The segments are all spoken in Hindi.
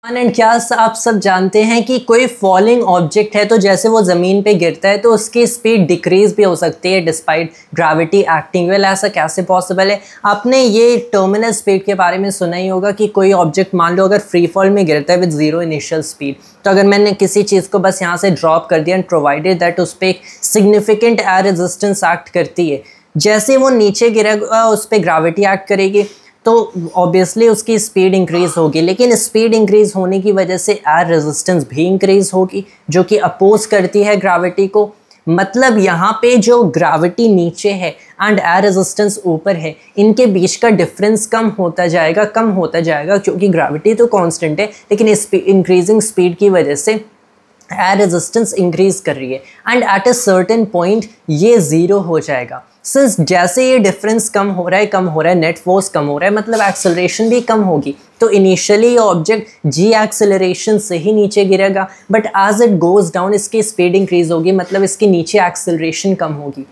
एंड क्या आप सब जानते हैं कि कोई फॉलिंग ऑब्जेक्ट है तो जैसे वो ज़मीन पे गिरता है तो उसकी स्पीड डिक्रीज भी हो सकती है डिस्पाइट ग्रेविटी एक्टिंग। वेल ऐसा कैसे पॉसिबल है? आपने ये टर्मिनल स्पीड के बारे में सुना ही होगा कि कोई ऑब्जेक्ट मान लो अगर फ्री फॉल में गिरता है विद ज़ीरो इनिशियल स्पीड, तो अगर मैंने किसी चीज़ को बस यहाँ से ड्रॉप कर दिया एंड प्रोवाइडेड दैट उस पर एक सिग्निफिकेंट एयर रेजिस्टेंस एक्ट करती है, जैसे वो नीचे गिरेगा उस पर ग्रेविटी एक्ट करेगी तो ऑब्वियसली उसकी स्पीड इंक्रीज़ होगी। लेकिन स्पीड इंक्रीज़ होने की वजह से एयर रेजिस्टेंस भी इंक्रीज़ होगी जो कि अपोज करती है ग्रेविटी को। मतलब यहाँ पे जो ग्रेविटी नीचे है एंड एयर रेजिस्टेंस ऊपर है, इनके बीच का डिफरेंस कम होता जाएगा क्योंकि ग्रेविटी तो कांस्टेंट है लेकिन इंक्रीजिंग स्पीड की वजह से एयर रेजिस्टेंस इंक्रीज कर रही है and at a certain point ये ज़ीरो हो जाएगा। सिंस जैसे ये डिफरेंस कम हो रहा है नेट फोर्स कम हो रहा है, मतलब एक्सेलरेशन भी कम होगी, तो इनिशियली ये ऑब्जेक्ट जी एक्सेलरेशन से ही नीचे गिरेगा, but as it goes down इसकी स्पीड इंक्रीज होगी, मतलब इसके नीचे एक्सेलरेशन कम होगी।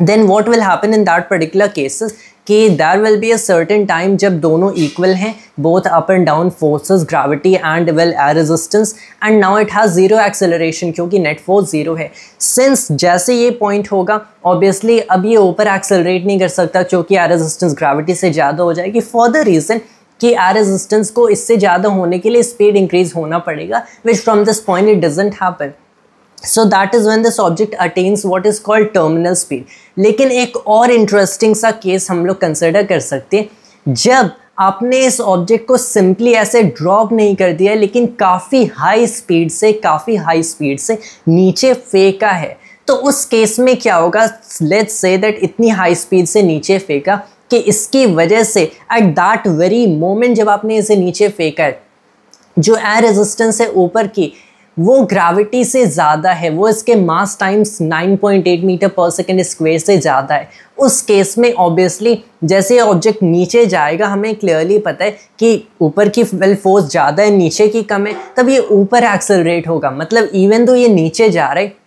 Then what will happen in that particular cases कि there will be a certain time जब दोनों इक्वल हैं, both up and down forces, gravity and well air resistance, and now it has zero acceleration क्योंकि नेट फोर्स ज़ीरो है। सिंस जैसे ये पॉइंट होगा ऑब्वियसली अब ये ऊपर एक्सेलरेट नहीं कर सकता क्योंकि एयर रेजिस्टेंस ग्रेविटी से ज़्यादा हो जाएगी, फॉर द रीज़न कि एयर रेजिस्टेंस को इससे ज़्यादा होने के लिए स्पीड इंक्रीज होना पड़ेगा, which from this point it doesn't happen. So that is when this object attains what is called terminal speed। लेकिन एक और इंटरेस्टिंग सा केस हम लोग कंसिडर कर सकते हैं, जब आपने इस ऑब्जेक्ट को सिंपली ऐसे ड्रॉप नहीं कर दिया लेकिन काफ़ी हाई स्पीड से नीचे फेंका है, तो उस केस में क्या होगा? लेट्स से दैट इतनी हाई स्पीड से नीचे फेंका कि इसकी वजह से एट दैट वेरी मोमेंट जब आपने इसे नीचे फेंका है, जो एयर रेजिस्टेंस है ऊपर की वो ग्रेविटी से ज़्यादा है, वो इसके मास टाइम्स 9.8 मीटर पर सेकेंड स्क्वायर से ज़्यादा है। उस केस में ऑब्वियसली जैसे ऑब्जेक्ट नीचे जाएगा, हमें क्लियरली पता है कि ऊपर की वेल फोर्स ज़्यादा है नीचे की कम है, तब ये ऊपर एक्सेलरेट होगा। मतलब इवन तो ये नीचे जा रहा है,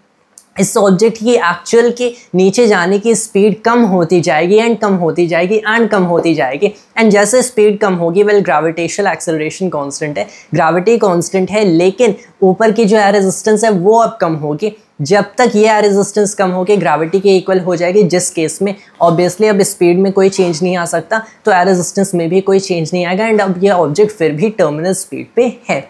इस ऑब्जेक्ट की एक्चुअल के नीचे जाने की स्पीड कम होती जाएगी एंड जैसे स्पीड कम होगी वेल ग्रेविटेशनल एक्सेलरेशन कांस्टेंट है, ग्रेविटी कांस्टेंट है, लेकिन ऊपर की जो एयर रेजिस्टेंस है वो अब कम होगी। जब तक ये एयर रेजिस्टेंस कम होगी ग्रेविटी के इक्वल हो जाएगी, जिस केस में ऑब्वियसली अब स्पीड में कोई चेंज नहीं आ सकता, तो एयर रेजिस्टेंस में भी कोई चेंज नहीं आएगा एंड अब ये ऑब्जेक्ट फिर भी टर्मिनल स्पीड पे है।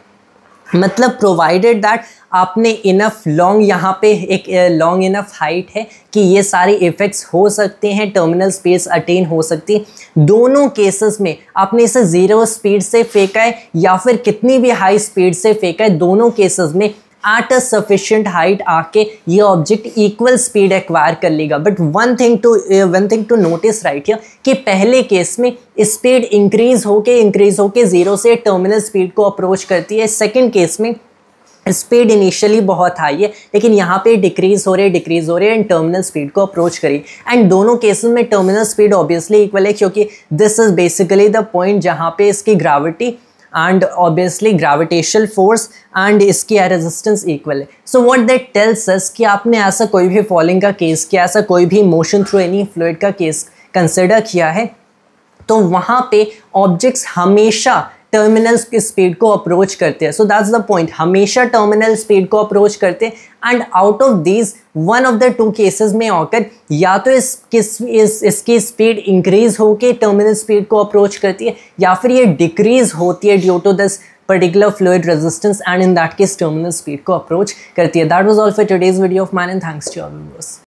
मतलब प्रोवाइडेड दैट आपने इनफ लॉन्ग यहाँ पे एक लॉन्ग इनफ हाइट है कि ये सारे इफ़ेक्ट्स हो सकते हैं, टर्मिनल स्पेस अटेन हो सकती है। दोनों केसेस में आपने इसे ज़ीरो स्पीड से फेंका है या फिर कितनी भी हाई स्पीड से फेंका है, दोनों केसेस में एट अ सफिशिएंट हाइट आके ये ऑब्जेक्ट इक्वल स्पीड एक्वायर कर लेगा। But one thing to notice right here कि पहले केस में स्पीड इंक्रीज होके ज़ीरो से टर्मिनल स्पीड को अप्रोच करती है। सेकेंड केस में स्पीड इनिशियली बहुत हाई है लेकिन यहाँ पे डिक्रीज हो रही है एंड टर्मिनल स्पीड को अप्रोच करी, एंड दोनों केसेस में टर्मिनल स्पीड ऑब्वियसली इक्वल है क्योंकि this is basically the point जहाँ पे इसकी gravity and obviously gravitational force and इसकी एयर रेजिस्टेंस इक्वल है। So what that tells us कि आपने ऐसा कोई भी फॉलिंग का केस किया, ऐसा कोई भी मोशन थ्रू एनी फ्लूइड का केस कंसिडर किया है, तो वहाँ पे ऑब्जेक्ट्स हमेशा टर्मिनल की स्पीड को अप्रोच करते हैं। सो दैट्स द पॉइंट, हमेशा टर्मिनल स्पीड को अप्रोच करते हैं and out of these one of the two cases में ऑकर या तो इसकी स्पीड इंक्रीज होके टर्मिनल स्पीड को अप्रोच करती है या फिर ये डिक्रीज होती है due to this particular fluid resistance and in that case terminal speed को अप्रोच करती है। That was all for today's video of mine and thanks to your viewers.